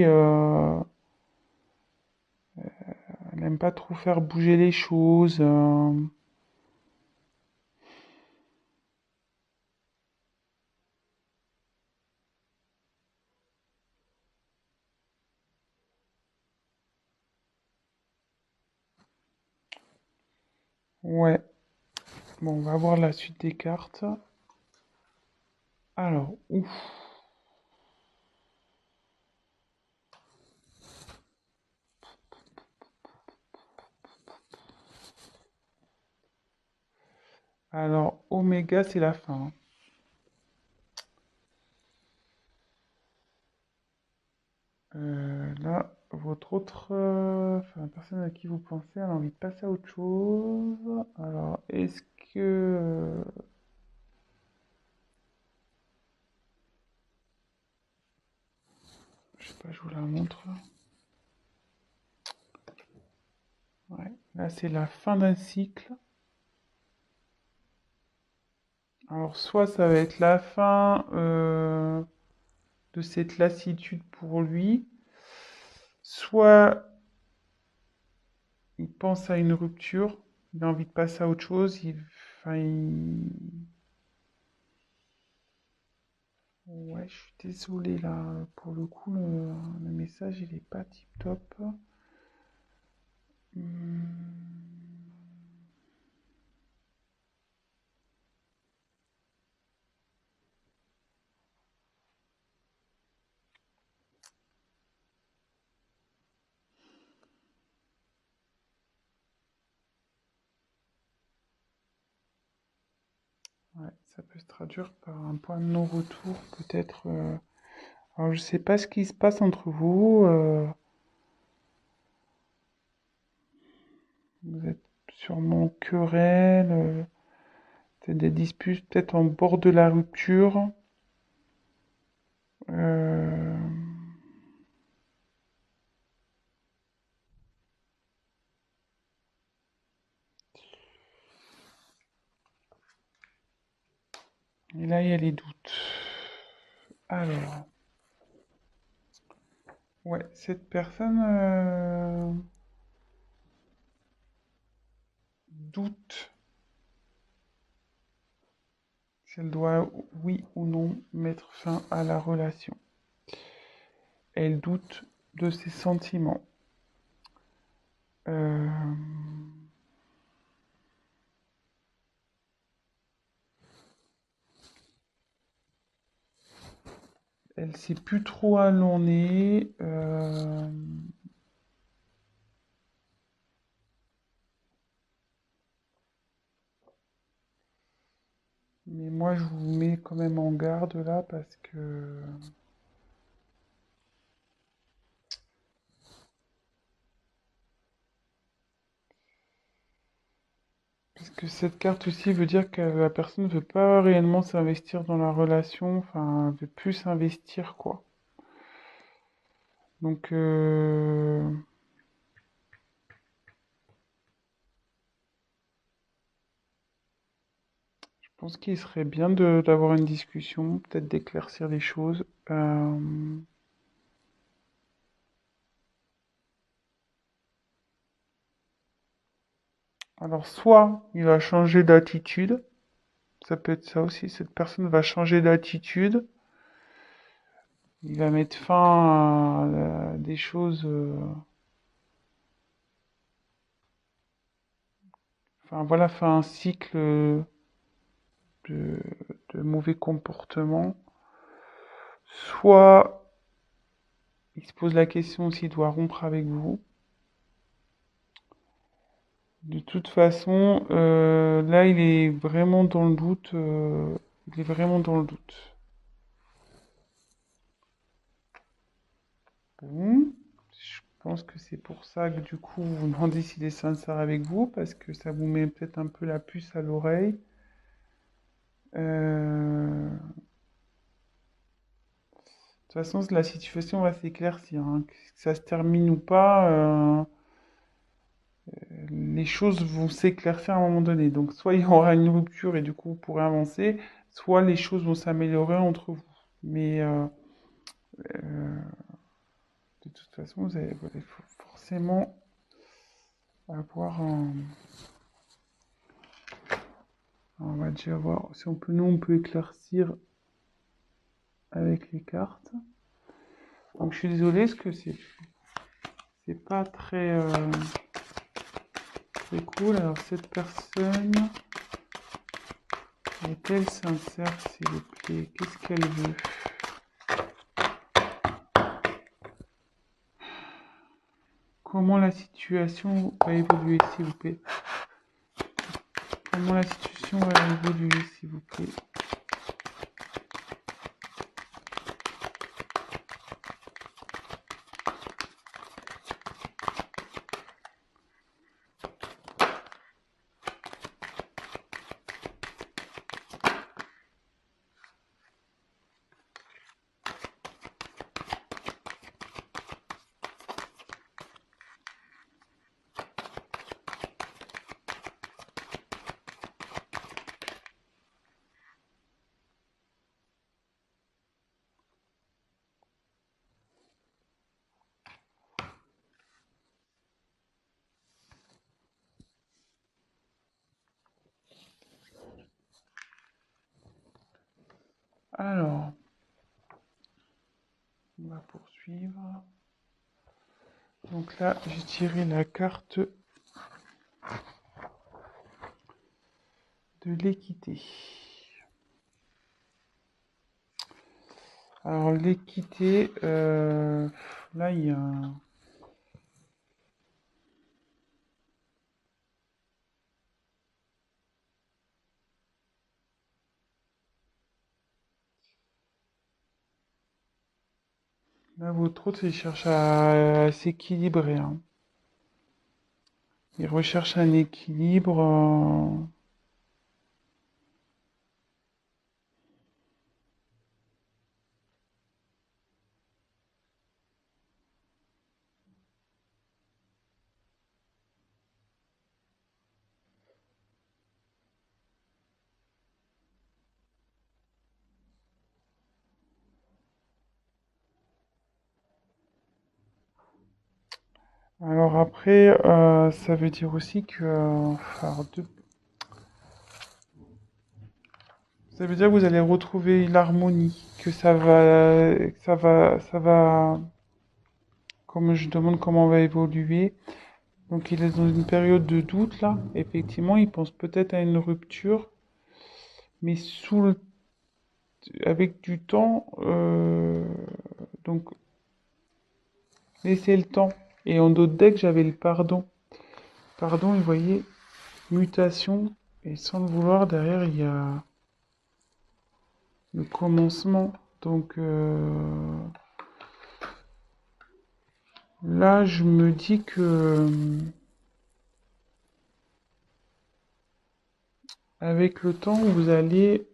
euh, elle aime pas trop faire bouger les choses. Ouais, bon, on va voir la suite des cartes. Alors, ouf. Alors, Oméga, c'est la fin, hein. Là, votre autre, enfin, la personne à qui vous pensez, elle a envie de passer à autre chose. Alors, est-ce que, je sais pas, je vous la montre. Ouais, là, c'est la fin d'un cycle. Alors, soit ça va être la fin de cette lassitude pour lui, soit il pense à une rupture, il a envie de passer à autre chose, enfin, ouais, je suis désolé là, pour le coup, le message il est pas tip top. Ouais, ça peut se traduire par un point de non-retour, peut-être. Alors, je sais pas ce qui se passe entre vous. Vous êtes sûrement querelle, peut-être des disputes, peut-être en bord de la rupture. Euh, et là, il y a les doutes. Alors, ouais, cette personne doute si elle doit, oui ou non, mettre fin à la relation. Elle doute de ses sentiments. Euh, elle sait plus trop où l'on est. Mais moi, je vous mets quand même en garde là parce que cette carte aussi veut dire que la personne ne veut pas réellement s'investir dans la relation, enfin, elle veut plus s'investir, quoi. Donc, je pense qu'il serait bien d'avoir une discussion, peut-être d'éclaircir les choses. Alors, soit il va changer d'attitude, ça peut être ça aussi, cette personne va changer d'attitude, il va mettre fin à des choses, enfin voilà, fin à un cycle de, de mauvais comportement. Soit il se pose la question s'il doit rompre avec vous. De toute façon, là, il est vraiment dans le doute. Il est vraiment dans le doute. Bon, je pense que c'est pour ça que du coup, vous vous demandez s'il est sincère avec vous, parce que ça vous met peut-être un peu la puce à l'oreille. De toute façon, la situation va s'éclaircir, hein. Que ça se termine ou pas, les choses vont s'éclaircir à un moment donné. Donc, soit il y aura une rupture et du coup, vous pourrez avancer, soit les choses vont s'améliorer entre vous. Mais toute façon, vous allez forcément avoir un... On va déjà voir si on peut, nous, on peut éclaircir avec les cartes. Donc, je suis désolé, parce que c'est pas très cool. Alors, cette personne est-elle sincère, s'il vous plaît? Qu'est-ce qu'elle veut? Comment la situation va évoluer, s'il vous plaît? Comment la situation va évoluer, s'il vous plaît? Alors, on va poursuivre. Donc là, j'ai tiré la carte de l'équité. Alors, l'équité, là, il y a un... Là, votre autre, il cherche à s'équilibrer, hein. Il recherche un équilibre. Alors après, ça veut dire aussi que... Ça veut dire que vous allez retrouver l'harmonie, que ça va... Comme je demande comment on va évoluer. Donc il est dans une période de doute là. Effectivement, il pense peut-être à une rupture, mais avec du temps. Donc laissez le temps. Et en d'autres decks, j'avais le pardon. Pardon, et vous voyez, mutation. Et sans le vouloir, derrière, il y a le commencement. Donc là, je me dis que avec le temps, vous allez,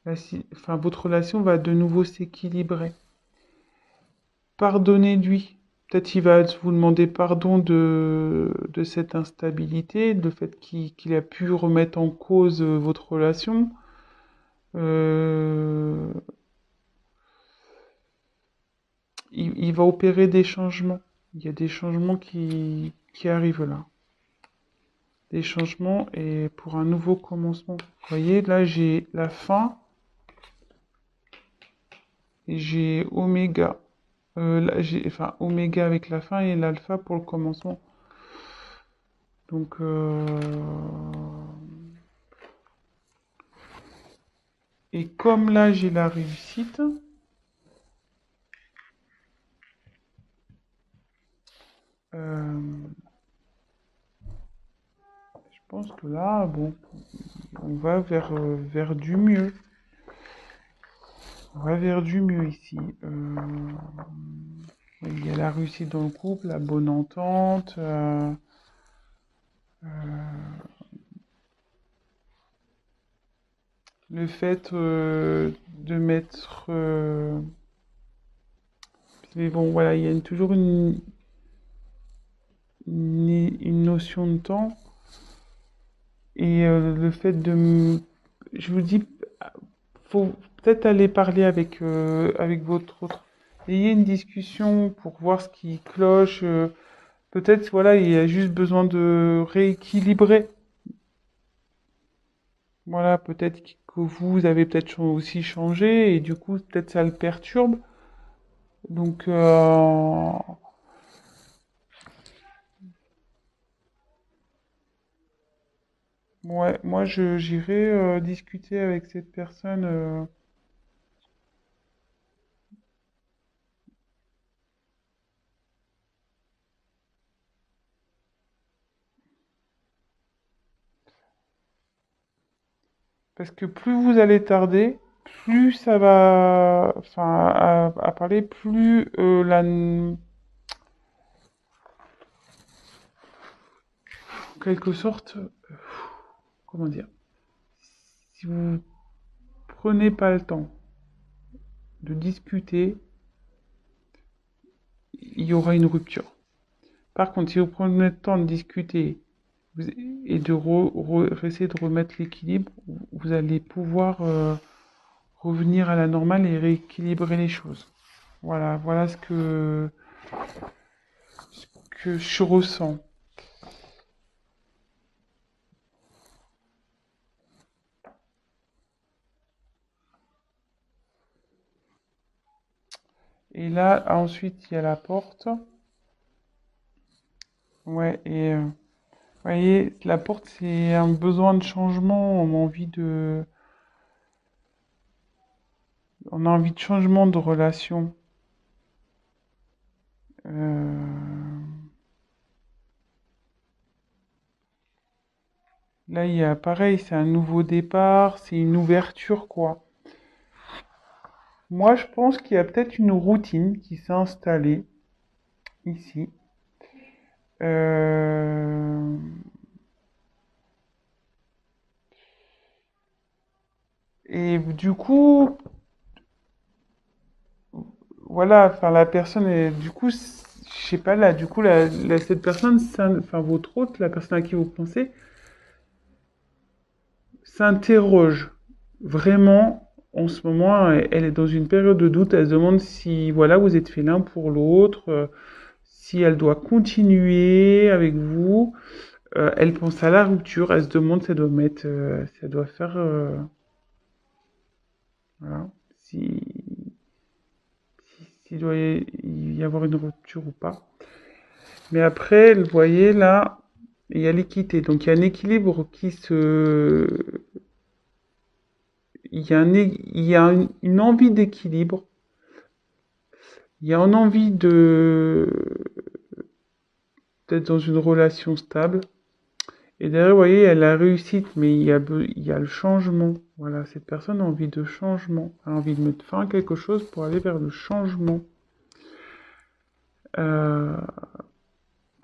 enfin, votre relation va de nouveau s'équilibrer. Pardonnez-lui. Peut-être il va vous demander pardon de cette instabilité, le fait qu'il a pu remettre en cause votre relation. Euh, il va opérer des changements. Il y a des changements qui arrivent là. Des changements et pour un nouveau commencement. Vous voyez, là j'ai la fin et j'ai oméga. Là, enfin, oméga avec la fin et l'alpha pour le commencement. Donc, et comme là j'ai la réussite, je pense que là, bon, on va vers du mieux. On va vers du mieux ici. Il y a la réussite dans le couple, la bonne entente. Le fait de mettre... mais bon, voilà, il y a toujours une notion de temps. Et le fait de... Je vous dis, faut peut-être aller parler avec votre autre. ayez une discussion pour voir ce qui cloche. Peut-être, voilà, il y a juste besoin de rééquilibrer. Voilà, peut-être que vous avez peut-être aussi changé et du coup, peut-être ça le perturbe. Donc, ouais, moi, j'irai discuter avec cette personne. Parce que plus vous allez tarder, plus ça va, enfin, à parler, plus en quelque sorte, comment dire, si vous prenez pas le temps de discuter, il y aura une rupture. Par contre, si vous prenez le temps de discuter et de essayer de remettre l'équilibre, vous allez pouvoir revenir à la normale et rééquilibrer les choses. Voilà, voilà ce que je ressens. Et là, ensuite, il y a la porte. Ouais, et vous voyez, la porte, c'est un besoin de changement. On a envie de changement de relation. Là, il y a pareil, c'est un nouveau départ, c'est une ouverture, quoi. Moi, je pense qu'il y a peut-être une routine qui s'est installée ici. Euh, Et du coup, voilà, enfin la personne est, du coup, je sais pas là, du coup, cette personne, enfin votre hôte, la personne à qui vous pensez, s'interroge vraiment en ce moment. Elle est dans une période de doute. Elle se demande si, voilà, vous êtes fait l'un pour l'autre, si elle doit continuer avec vous. Elle pense à la rupture. Elle se demande si elle doit faire, voilà, s'il doit y avoir une rupture ou pas. Mais après, vous voyez là, il y a l'équité. Donc il y a un équilibre il y a, il y a une envie d'équilibre. Il y a une envie d'être dans une relation stable. Et derrière, vous voyez, il y a la réussite, mais il y a le changement. Voilà, cette personne a envie de changement. Elle a envie de mettre fin à quelque chose pour aller vers le changement. Euh,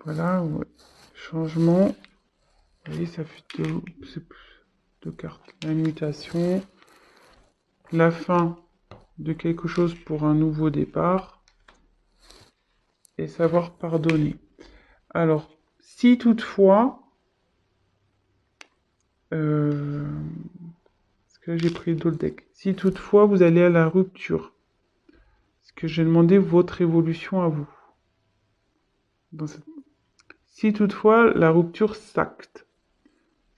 voilà, ouais. Changement. Vous voyez, ça fait deux cartes. La mutation. La fin de quelque chose pour un nouveau départ. Et savoir pardonner. Alors, si toutefois, parce que là j'ai pris d'autres decks, si toutefois vous allez à la rupture, parce que j'ai demandé votre évolution à vous. Si toutefois la rupture s'acte,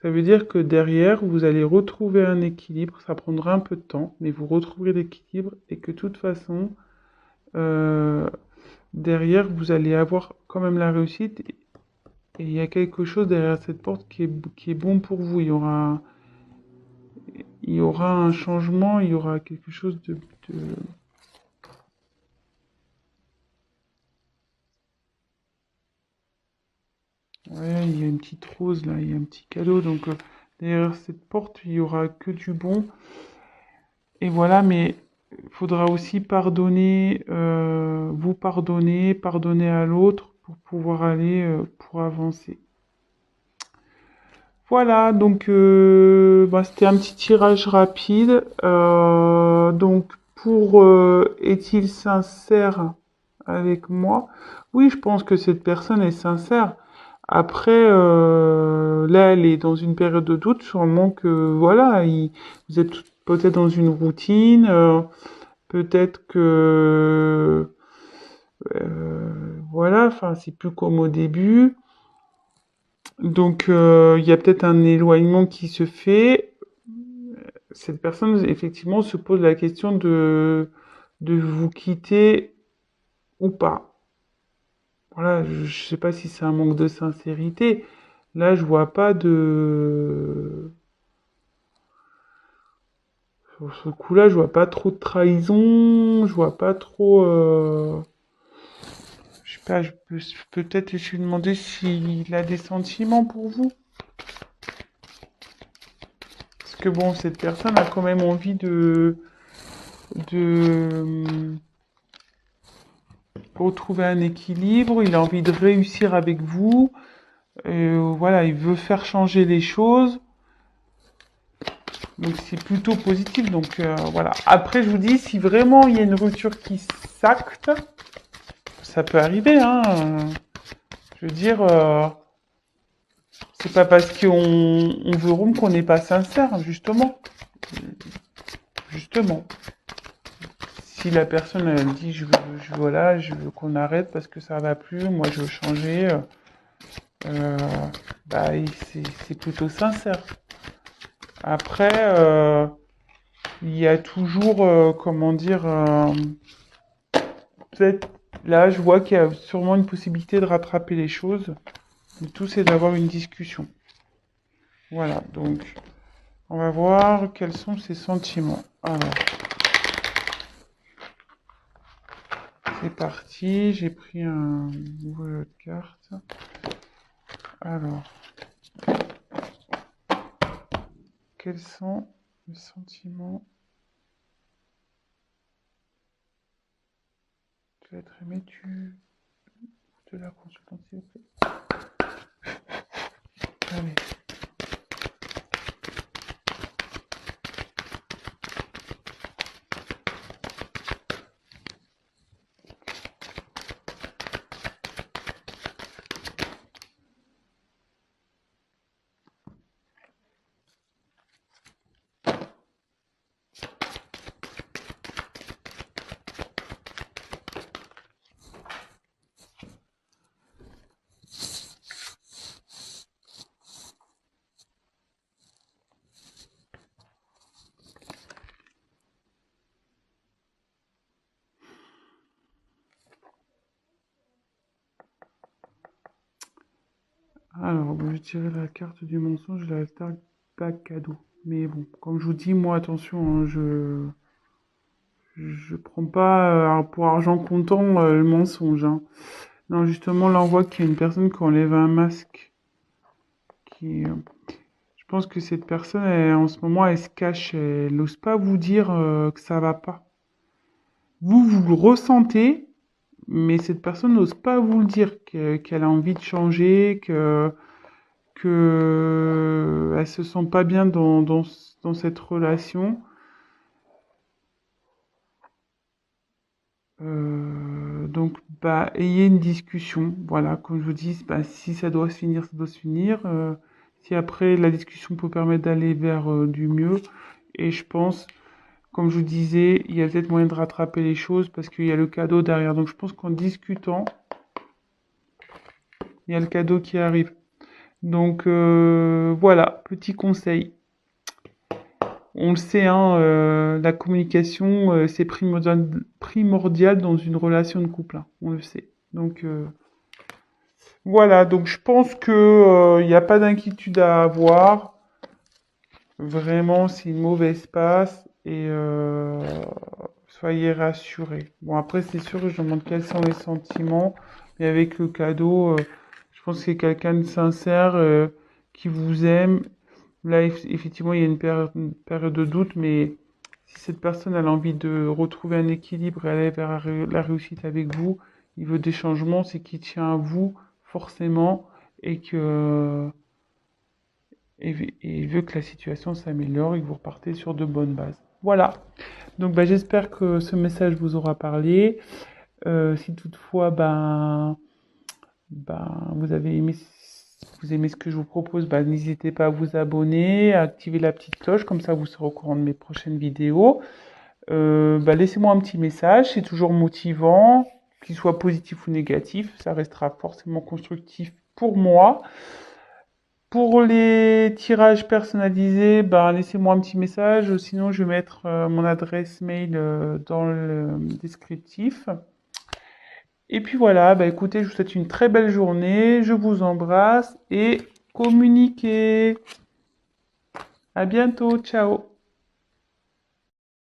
ça veut dire que derrière vous allez retrouver un équilibre, ça prendra un peu de temps, mais vous retrouverez l'équilibre et que de toute façon, euh, derrière vous allez avoir quand même la réussite et il y a quelque chose derrière cette porte qui est bon pour vous. Il y aura un changement, il y aura quelque chose Ouais, il y a une petite rose là, il y a un petit cadeau. Donc derrière cette porte, il y aura que du bon. Et voilà, mais il faudra aussi pardonner, vous pardonner, pardonner à l'autre pour pouvoir aller, pour avancer. Voilà, donc bah, c'était un petit tirage rapide. Donc pour est-il sincère avec moi? Oui, je pense que cette personne est sincère. Après, là, elle est dans une période de doute, sûrement que voilà, vous êtes peut-être dans une routine, peut-être que Voilà, enfin, c'est plus comme au début. Donc, il y a peut-être un éloignement qui se fait. Cette personne, effectivement, se pose la question de vous quitter ou pas. Voilà, je sais pas si c'est un manque de sincérité. Là, je vois pas de... Sur ce coup-là, je vois pas trop de trahison, je vois pas trop... Je sais pas, je peux peut-être lui demander s'il a des sentiments pour vous. Parce que bon, cette personne a quand même envie de retrouver un équilibre, il a envie de réussir avec vous. Voilà, il veut faire changer les choses. Donc c'est plutôt positif. Donc voilà. Après, je vous dis, si vraiment il y a une rupture qui s'acte, ça peut arriver. Hein. Je veux dire, c'est pas parce qu'on veut rompre qu'on n'est pas sincère, justement. Justement. Si la personne elle dit voilà, je veux qu'on arrête parce que ça va plus, moi je veux changer, euh, bah c'est plutôt sincère. Après, il y a toujours, comment dire, peut-être là je vois qu'il y a sûrement une possibilité de rattraper les choses. Le tout c'est d'avoir une discussion. Voilà, donc on va voir quels sont ses sentiments. Alors, c'est parti, j'ai pris un nouveau jeu de cartes. Alors, quels sont les sentiments? Tu vas être aimé, tu de la consultante, s'il vous plaît. Allez. Alors, je tirer la carte du mensonge, la star pas cadeau. Mais bon, comme je vous dis, moi, attention, hein, je prends pas pour argent comptant le mensonge. Hein. Non, justement, là, on voit qu'il y a une personne qui enlève un masque. Qui, je pense que cette personne, en ce moment, elle se cache. Elle n'ose pas vous dire que ça va pas. Vous le ressentez, mais cette personne n'ose pas vous le dire, qu'elle a envie de changer, que elle se sent pas bien dans cette relation. Donc, bah, ayez une discussion. Voilà, comme je vous dis, bah, si ça doit se finir, ça doit se finir. Si après la discussion peut permettre d'aller vers du mieux. Et je pense, comme je vous disais, il y a peut-être moyen de rattraper les choses parce qu'il y a le cadeau derrière. Donc, je pense qu'en discutant, il y a le cadeau qui arrive. Donc, voilà, petit conseil. On le sait, hein, la communication, c'est primordial dans une relation de couple. Hein, on le sait. Donc, voilà, donc je pense que il n'y a pas d'inquiétude à avoir. Vraiment, c'est une mauvaise passe et soyez rassurés. Bon, après, c'est sûr que je demande quels sont les sentiments, mais avec le cadeau, je pense que c'est quelqu'un de sincère qui vous aime. Là, effectivement, il y a une période de doute, mais si cette personne a envie de retrouver un équilibre et aller vers la réussite avec vous, il veut des changements, c'est qu'il tient à vous forcément et que et il veut que la situation s'améliore et que vous repartez sur de bonnes bases. Voilà. Donc bah, j'espère que ce message vous aura parlé. Si toutefois vous avez aimé vous aimez ce que je vous propose, bah, n'hésitez pas à vous abonner, à activer la petite cloche, comme ça vous serez au courant de mes prochaines vidéos. Bah, laissez-moi un petit message, c'est toujours motivant. qu'il soit positif ou négatif, ça restera forcément constructif pour moi. Pour les tirages personnalisés, ben, laissez-moi un petit message, sinon je vais mettre mon adresse mail dans le descriptif. Et puis voilà, bah écoutez, je vous souhaite une très belle journée, je vous embrasse et communiquez. À bientôt, ciao.